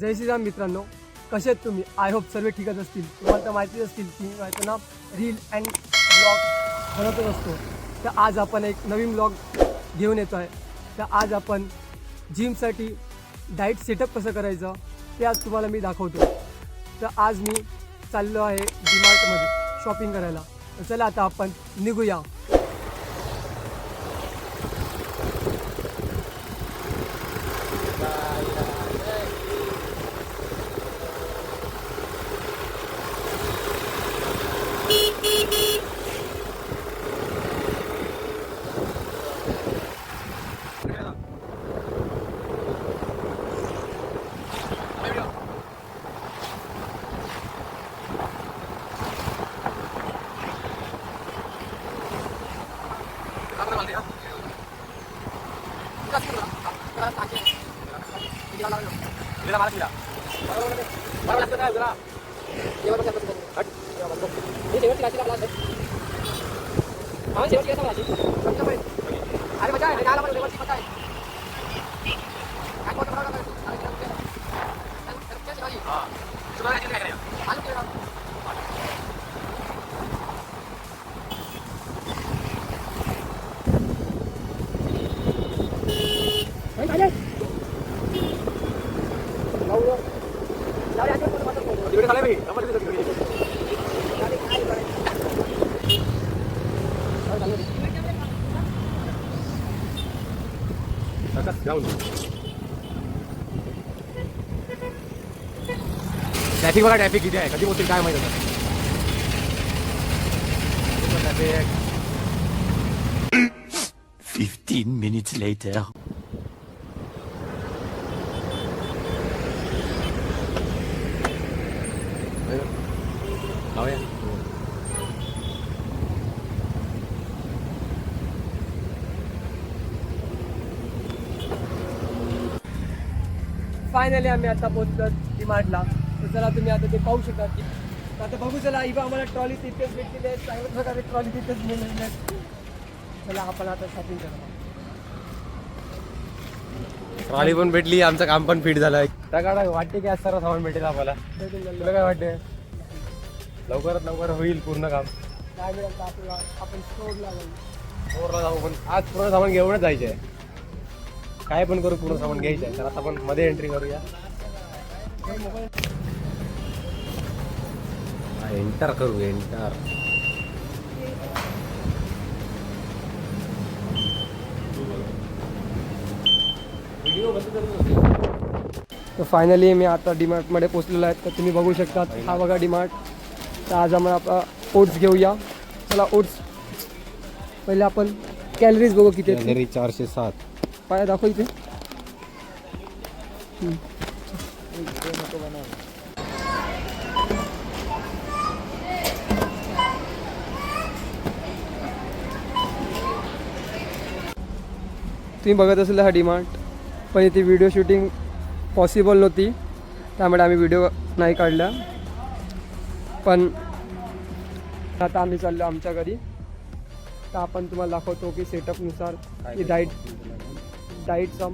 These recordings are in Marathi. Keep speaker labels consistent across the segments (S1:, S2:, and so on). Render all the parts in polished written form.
S1: जय श्रीराम मित्रांनो, कसे आहेत तुम्ही? आय होप सर्व ठीकच असतील. तुम्हाला तर माहितीच असतील की माझं नाव रील अँड ब्लॉग बनवतच असतो. तर आज आपण एक नवीन ब्लॉग घेऊन येतो आहे. तर आज आपण जिमसाठी डाईट सेटअप कसं करायचं ते आज तुम्हाला मी दाखवतो. तर आज मी चाललो आहे डीमार्टमध्ये शॉपिंग करायला. तर चला आता आपण निघूया.
S2: ट्रॅफिक बघा, ट्रॅफिक किती आहे, कधी होतील काय माहिती होतं.
S3: 15 minutes later.
S1: फायनली आम्ही आता पोहोचलो डीमार्टला. तर चला तुम्ही आता ते पाहू शकता की आता बघू. चला इथं आम्हाला ट्रॉली तिथेच भेटलेली आहे. चांगल्या प्रकारे ट्रॉली तिथेच मिळालेली आहे. चला आपण आता शॉपिंग करूया.
S2: ट्रॉली पण भेटली, आमचं काम पण फिट झालं. त्या काढा वाटते की आज सर्व सामान भेटेल आम्हाला. तुला काय वाटते? लवकरात लवकर होईल पूर्ण काम.
S1: काय मिळालं तर आपल्याला आपण स्टोअरला जाऊ.
S2: स्टोअरला जाऊ, पण आज पूर्ण सामान घेऊनच जायचं आहे. काय पण करू, पूर्ण सामान घ्यायचं आहे. तर आता आपण मध्ये एंट्री करूया. एंटर करू, एंटर.
S1: तर फायनली मी आता डीमार्टमध्ये पोहोचलेलो आहे. तर तुम्ही बघू शकता, हा बघा डीमार्ट. तर आज आम्हाला आपला ओट्स घेऊया. चला ओट्स. पहिले आपण कॅलरीज बघू किती आहेत.
S2: कॅलरी 407.
S1: पाया दाखव इथे. तुम्ही बघत असेल हा डीमार्ट, पण इथे व्हिडिओ शूटिंग पॉसिबल नव्हती, त्यामुळे आम्ही व्हिडिओ नाही काढला. पण आता आम्ही चाललो आमच्या घरी. तर आपण तुम्हाला दाखवतो की सेटअपनुसार की डाईटचा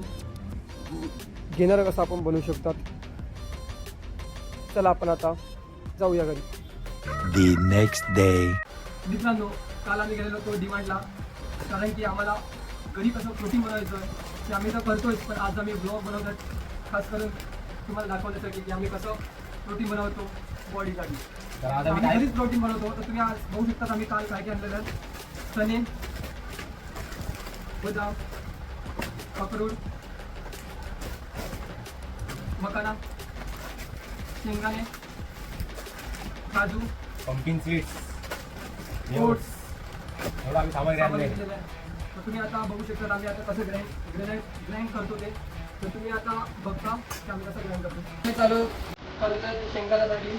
S1: घेणार कसं आपण बनवू शकतात. चला आपण आता जाऊया घरी.
S3: The next day.
S1: मित्रांनो, काल आम्ही गेलेलो होतो डीमार्टला, कारण की आम्हाला घरी कसं प्रोटीन बनवायचं आहे ते आम्ही तर करतोच. पण आज आम्ही ब्लॉग बनवतात खास करून तुम्हाला दाखवण्यासाठी की आम्ही कसं प्रोटीन बनवतो बॉडीसाठी.
S2: तर आज
S1: आम्ही घरीच प्रोटीन बनवतो. तर तुम्ही आज बघू शकता आम्ही काल काय काय आणलेलं आहे. चणे, बदाम, अक्रोड, मखाना, शेंगदाणे, काजू,
S2: पंपिंग सीड्स,
S1: ओट्स
S2: एवढं आम्ही सामान
S1: सामान
S2: घेतलेलं
S1: घेतलेलं आहे. तर तुम्ही आता बघू शकता आम्ही आता कसं ग्राइंड करतो ते. तर तुम्ही आता बघता की आम्ही कसं ग्राइंड करतो. हे चालू चालतं शेंगासाठी.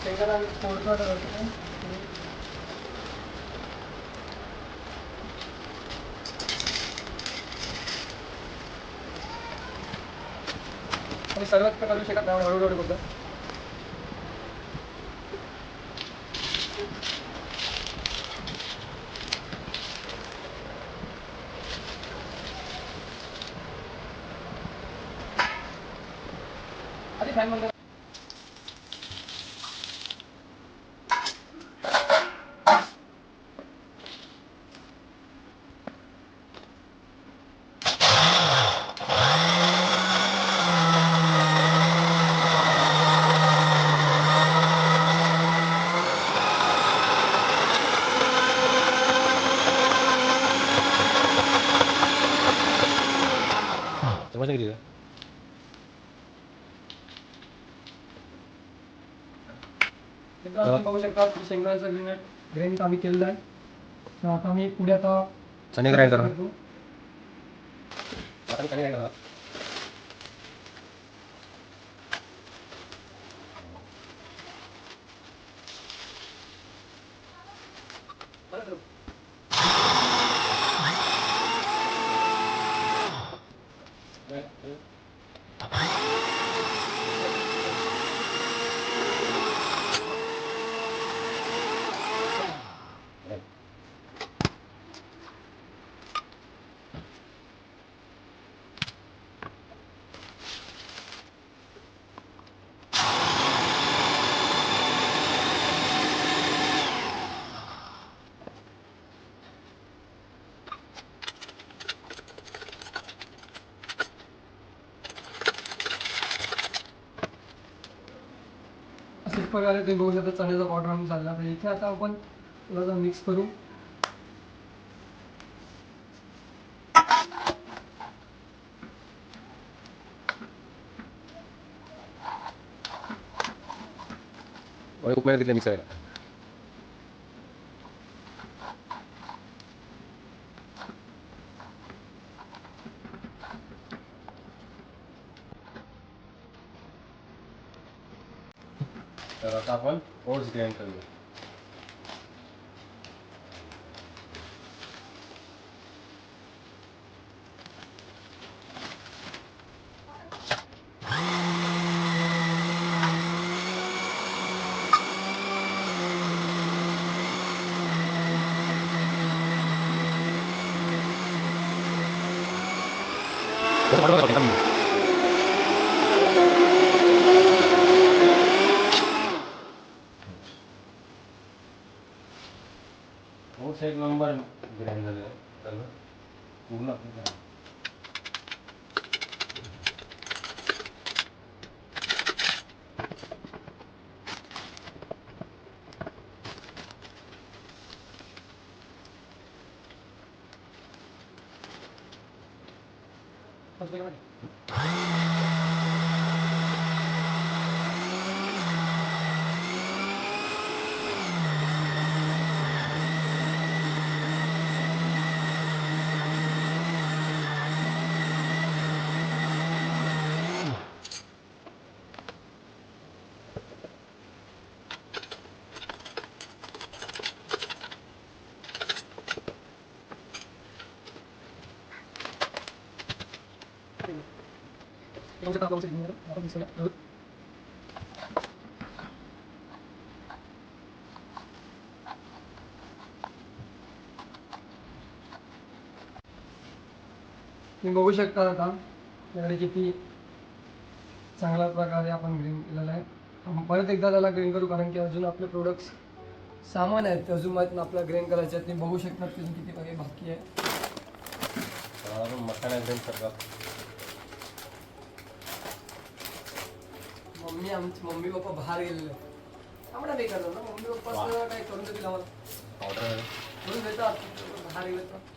S1: शेंगाला आम्ही थोडं करतो. तुम्ही सर्वच करू शकत नाही, हळूहळू करतो. काय म्हणतात
S2: समजलं किती
S1: तुम्ही बघू शकता शेंगदाण्याचं ग्रेन आम्ही केलेलं आहे. तर आता आम्ही पुढे आता
S2: चणे ग्राइंड करा.
S1: करतो. अशाच प्रकारे तुम्ही बघू शकता चण्याचा पावडर आम्ही चालला. तर इथे आता आपण थोडासा मिक्स करू.
S2: खूप मेहनत घेतली मिक्स करायला. तर आता आपण ओट्स ग्राइंड करूया. ओट्स एक नंबर ग्राइंड झाले त्याला पूर्ण
S1: तुम्ही बघू शकता आता आपल्याकडे किती चांगल्या प्रकारे आपण ग्रीन केलेलं आहे. आपण परत एकदा त्याला ग्रीन करू कारण की अजून आपले प्रोडक्ट्स सामान आहेत ते अजून माहीत आपल्याला ग्रीन करायचे आहेत. तुम्ही बघू शकता की अजून किती काही बाकी आहे.
S2: मसाला ग्राइंड करतात.
S1: मम्मी पप्पा बाहेर गेलेले आहेत. आम्हाला बेकार झालं ना. मम्मी पप्पा काय करून देतील आम्हाला
S2: पावडर
S1: करून देतात. बाहेर गेले तर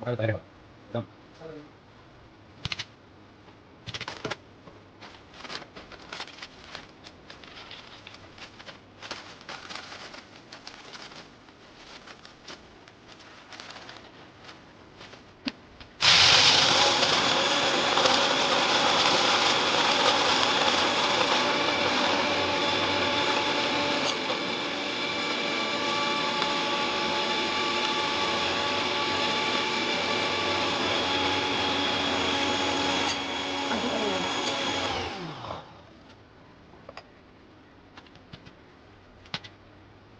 S2: अरे वा एकदम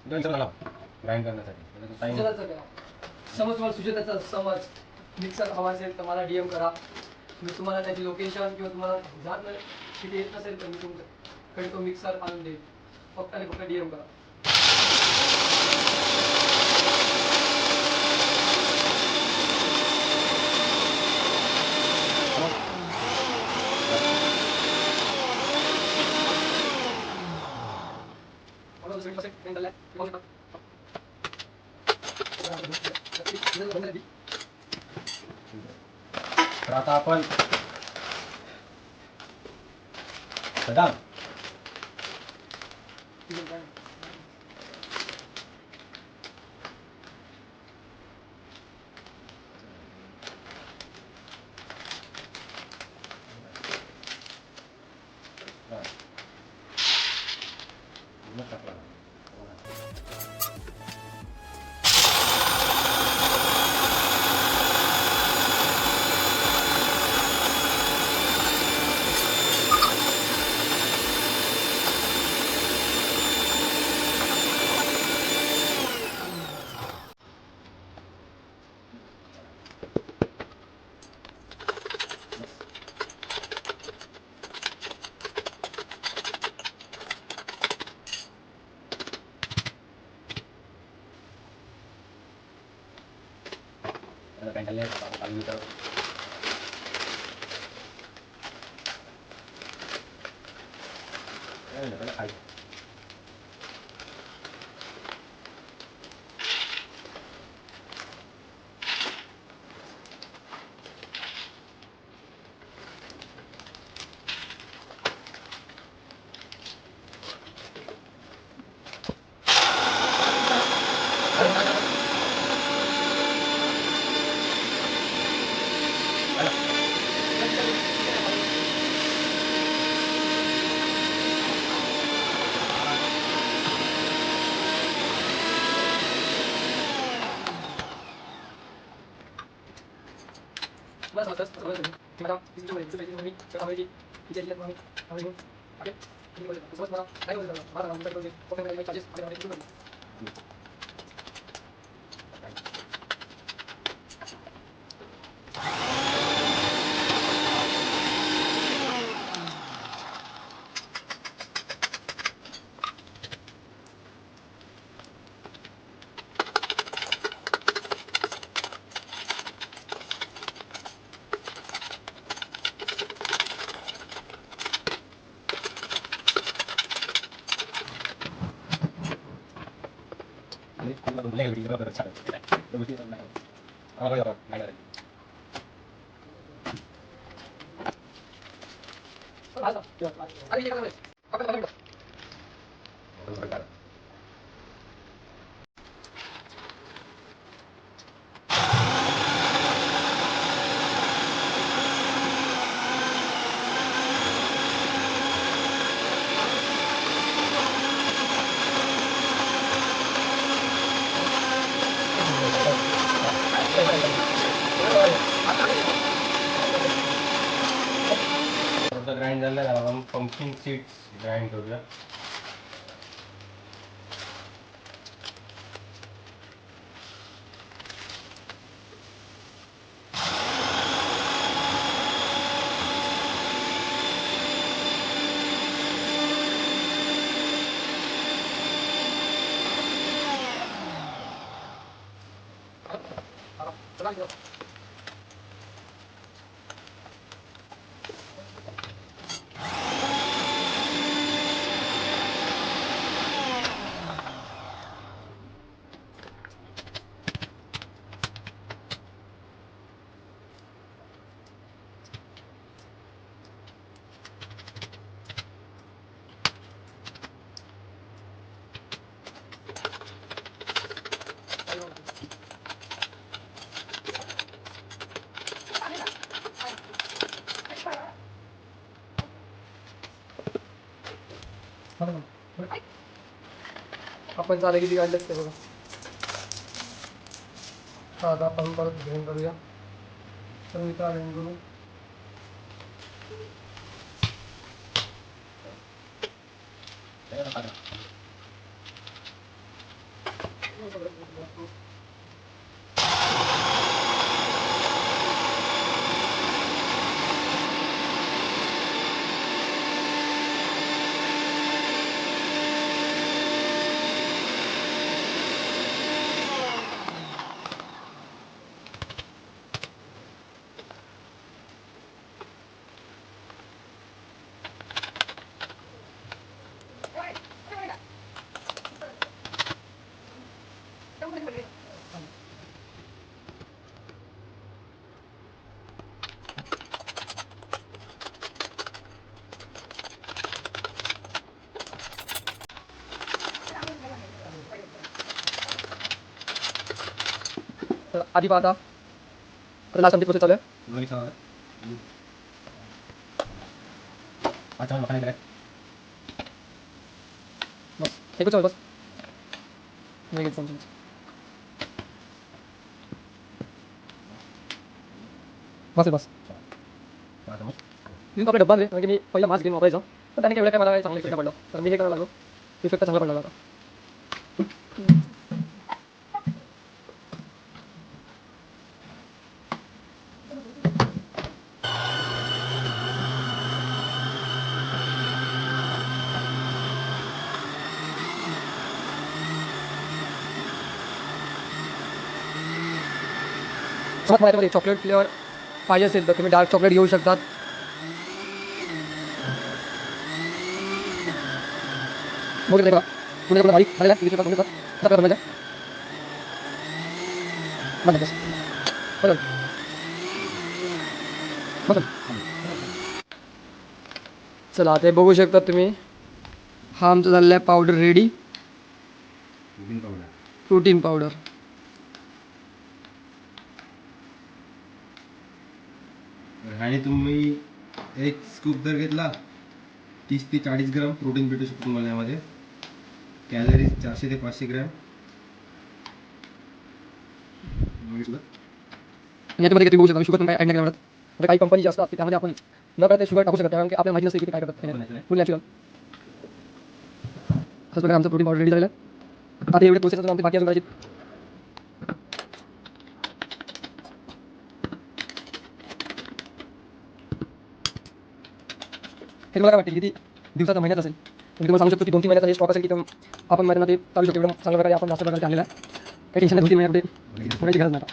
S2: ग्राइंड करण्यासाठी टाइम
S1: सुजाताचं करा. समज तुम्हाला सुजाताचा समज मिक्सर हवा असेल तर मला DM करा. मी तुम्हाला त्याची लोकेशन किंवा तुम्हाला जात नाही तिथे येत नसेल तर मी तुमच्याकडे तो मिक्सर आणून देईल. फक्त आणि फक्त DM करा. मला दुसरी कसं ट्रेन झालाय ते पाहू शकता.
S2: तर आता आपण बदाम
S1: बस बस सगळं झालं. ते मला तिची वेळ तिची मी कामाची तिच्या जिल्ह्यात मग आम्ही ओके ठीक आहे. समज मला काय होतं मला नाम करून फक्त मला चार्जेस आपल्याला सुरू करू. अरे ये काय आपण आपण
S2: ग्राइंड झालं आपण पंकिन सीड्स ग्राइंड करूया.
S1: चला आपण झालं किती काढलं ते बघा. आता आपण परत ग्राइंड करूया. तर इथं ग्राइंड करू. तर आधी पाहता तर लास्ट आमची प्रोसेस चालू आहे. बस हे चालू बस नाही घेत समजून. बस बस मी आपला डब्बा म्हणजे मी पहिला मास्क घेऊन वापरायचो तर त्याने एवढं काय मला चांगलं इफेक्ट पडलं तर मी हे करायला लागलो. इफेक्ट चांगला पडला आता. मला याच्यामध्ये चॉकलेट फ्लेवर पाहिजे असेल तर तुम्ही डार्क चॉकलेट घेऊ शकतात. बघू शकता तुम्ही बारीक झालेला बस चला ते बघू शकता तुम्ही. हा आमचा झालेला आहे पावडर रेडी. प्रोटीन पावडर
S2: आणि तुम्ही एक स्कूप जर घेतला 30 ते 40 ग्राम प्रोटीन भेटू शकतो तुम्हाला यामध्ये. कॅलरीज 400 ते 500 ग्रॅम. बघितलं
S1: याच्यामध्ये तुम्ही बघू शकता शुगर पण काय ॲड नाही करत. आता काही कंपनी जास्त असते त्यामध्ये आपण न करता शुगर टाकू शकतो कारण की आपल्याला माहिती नसते की काय करतात. फुल नॅचरल असं प्रकारे आमचं प्रोटीन पावडर रेडी झालेलं आहे. आता एवढे प्रोसेस आमची बाकी अजून करायची. हे तुम्हाला काय वाटते किती दिवसाचा महिन्यात असेल. मी तुम्हाला सांगू शकतो की 2-3 महिन्याचा हे स्टॉक असेल की आपण महिन्यात ते चालू शकतो. एवढं चांगल्या प्रकारे आपण जास्त प्रकारे आणलेला आहे. काही टेन्शन नाही. 2-3 महिन्यामध्ये होण्याची गरज नाही.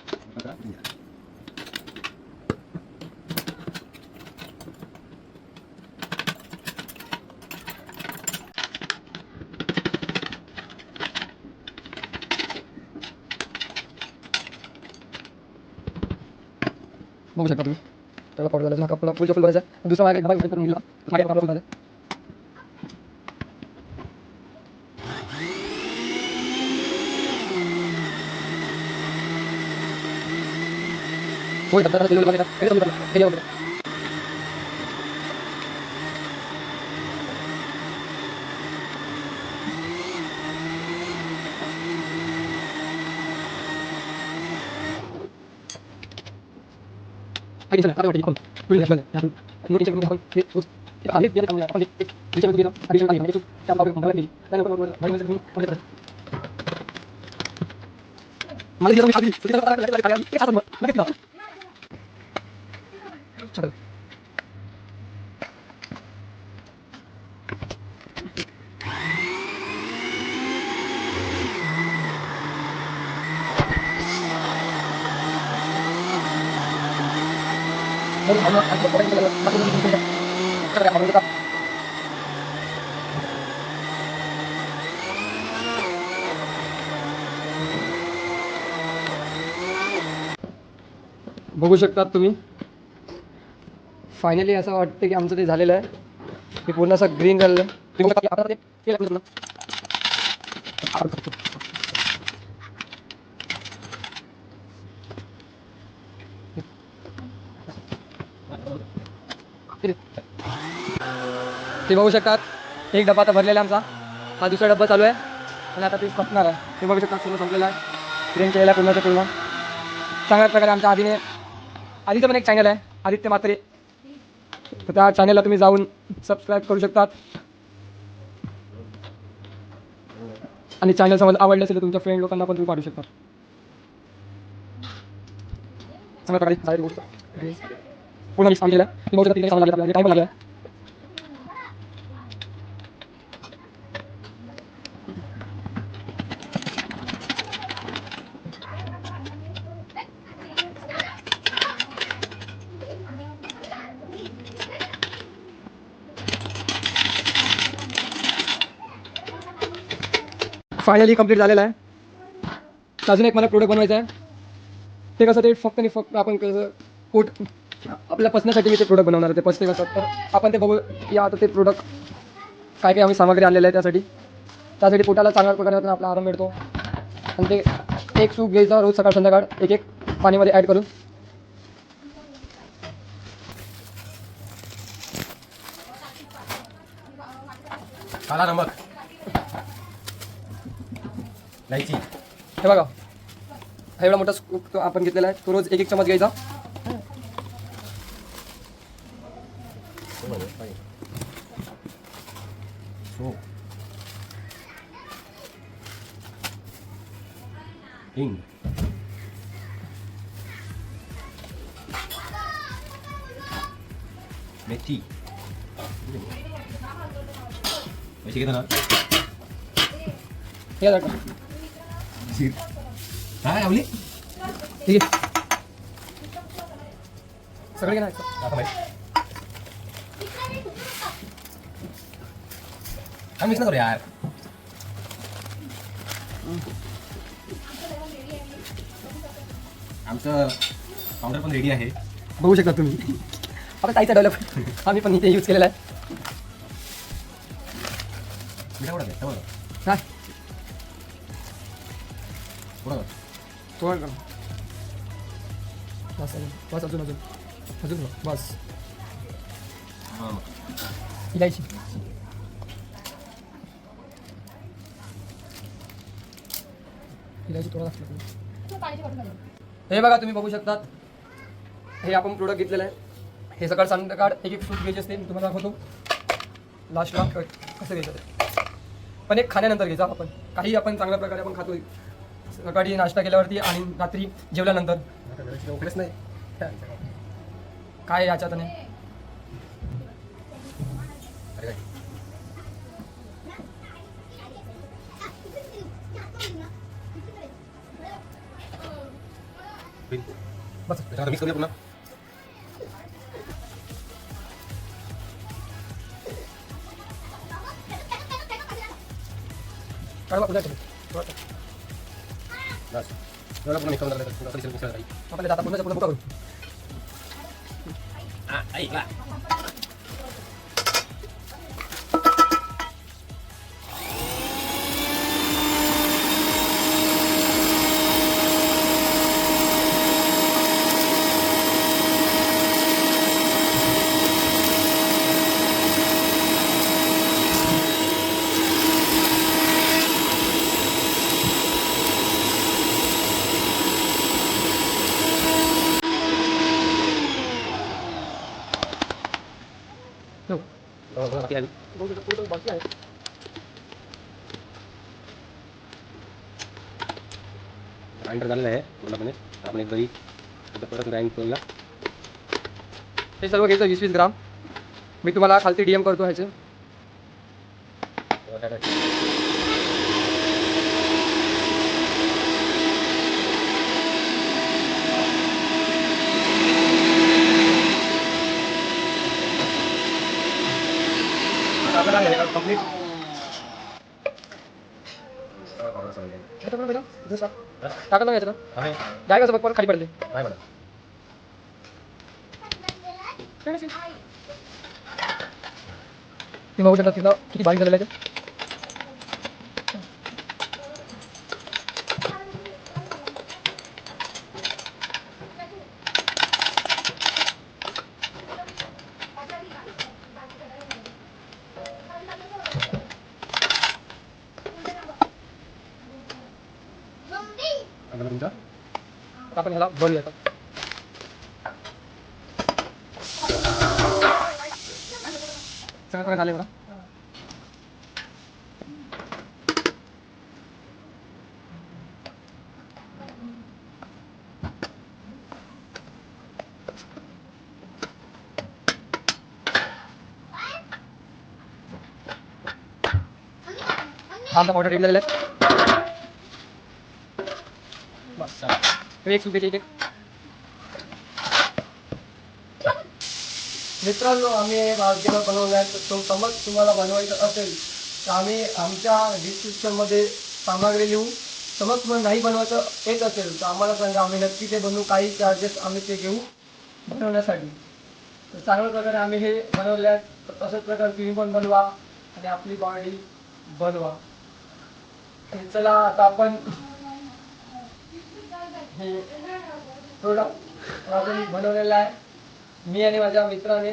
S1: बघू शकता तुम्ही त्याला पावडर झालं. हा आपला फुल भरायचा आहे. दुसरा माझ्या डबा करून घेतला. माझ्या आपला फुल झालं. होय दादा दिलेलं बघा हे चालू करा. हे बघा काही चला आता वाटते कोण फुल घेतलं यातून नोटिस करून आपण हे आले बियाणे काढूया. आपण एक विचार केला ॲडिशनल आहे म्हणजे त्या आपण कंपनी केली त्यानंतर मला दिलं मी खाली सुद्धा काय असं नक्कीच ना चल बघू शकता तुम्ही. फायनली असं वाटतं की आमचं ते झालेलं आहे. ते पूर्ण असं ग्रीन झालेलं आहे. तुम्ही बघा आता ते केलं पूर्ण. ते बघू शकतात एक डबा आता भरलेला आहे आमचा. हा दुसरा डब्बा चालू आहे आणि आता ते संपणार आहे. ते बघू शकतात पूर्ण संपलेला आहे. ग्रीन केलेला आहे पूर्णचं पूर्ण. चांगल्या प्रकारे आमच्या आधीचं पण एक चॅनल आहे आदित्य म्हात्रे. तर त्या चॅनलला तुम्ही जाऊन सबस्क्राईब करू शकतात. आणि चॅनल समज आवडलं असेल तर तुमच्या फ्रेंड लोकांना पण तुम्ही पाठवू शकता. चांगल्या प्रकारे साईड गोष्ट पूर्ण मिक्स केलं तुम्ही बघू शकता तिथे सामान लागेल आपल्याला टाईम लागला. फायनली कंप्लीट झालेलं आहे. अजून एक मला प्रोडक्ट बनवायचं आहे. ते कसं ते फक्त आणि फक्त आपण कसं पोट आपल्या पचण्यासाठी मी ते प्रोडक्ट बनवणार आहे. ते पचते कसं तर आपण ते बघू या आता ते प्रोडक्ट काय काय आम्ही सामग्री आणलेलं आहे त्यासाठी पोटाला चांगल्या प्रकारे आपला आराम मिळतो. आणि ते एक सूप घ्यायचा रोज सकाळ संध्याकाळ एक एक पाणीमध्ये ॲड करून.
S2: काला नमक, इलायची.
S1: हे बघा हा एवढा मोठा स्कूप आपण घेतलेला आहे. तो रोज एक एक चमच घ्यायचा.
S2: हिंग, मेथी. पैसे घेता ना?
S1: हे बघा.
S2: काय आवली?
S1: ठीक आहे सगळे घे ना.
S2: आता माहिती हम मिक्स ना करू यार. आमचं पावडर पण रेडी आहे.
S1: बघू शकता तुम्ही. आता ताईचा डेव्हलप आम्ही पण इथे यूज केलेला आहे.
S2: मिठा कुठं आहे? तेवढं
S1: काय
S2: कुठं?
S1: थोडं बस बस अजून अजून अजून बस.
S2: हां
S1: इलायची इलायची थोडा लागतो. हे बघा तुम्ही बघू शकतात. हे आपण प्रोडक्ट घेतलेलं आहे. हे सकाळ संध्याकाळ एक एक सूप घ्यायचे असते. मी तुम्हाला दाखवतो लास्टला कसं घ्यायचं ते. पण एक खाण्यानंतर घ्यायचा आपण. काही आपण चांगल्या प्रकारे आपण खातो सकाळी नाश्ता केल्यावरती आणि रात्री जेवल्यानंतर.
S2: उकडेच नाही.
S1: काय याच्यात नाही.
S2: अरे काय
S1: बस
S2: त्याच्यावर मिक्स करूया पुन्हा.
S1: काढवा पुढे
S2: बस एवढा पुन्हा मिक्स करून
S1: आपल्याला जाता पूर्ण पुढे करू.
S2: ऐकला. बाकी आहे.
S1: बाकी आहे.
S2: ग्राइंडर झालेलं आहे पूर्णपणे. आपण एक घरी परत ग्राइंड करूया.
S1: हे सर्व घ्यायचं 20-20 ग्राम. मी तुम्हाला खालती DM करतो ह्याचे.
S2: कंप्लीट
S1: टाकलं घ्यायचं ना जाय कसं बघ परत खाली पडले.
S2: नाही म्हणा.
S1: तुम्ही बघू शकता तिथं किती बारीक झालेलं आहे.
S2: तुमचा
S1: आपण ह्याला भरूया. सगळं झाले बघा. आमचा पावडर रेडी झालेला आहे. बस चला. हे एक सुट्टीचे एक मित्रांनो, आम्ही भाजीला बनवला आहे. तर तो समज तुम्हाला बनवायचा असेल तर आम्ही आमच्या डिस्क्रिप्शनमध्ये सामग्री लिहू. समज तुम्हाला नाही बनवायचं येत असेल तर आम्हाला सांगा, आम्ही नक्की ते बनवू. काही चार्जेस आम्ही ते घेऊ बनवण्यासाठी. तर चांगल्या प्रकारे आम्ही हे बनवले आहेत. तर तशाच प्रकारे तुम्ही पण बनवा आणि आपली बॉडी बनवा. तर चला आता आपण हे प्रोडक्ट बनवलेलं आहे मी आणि माझ्या मित्राने.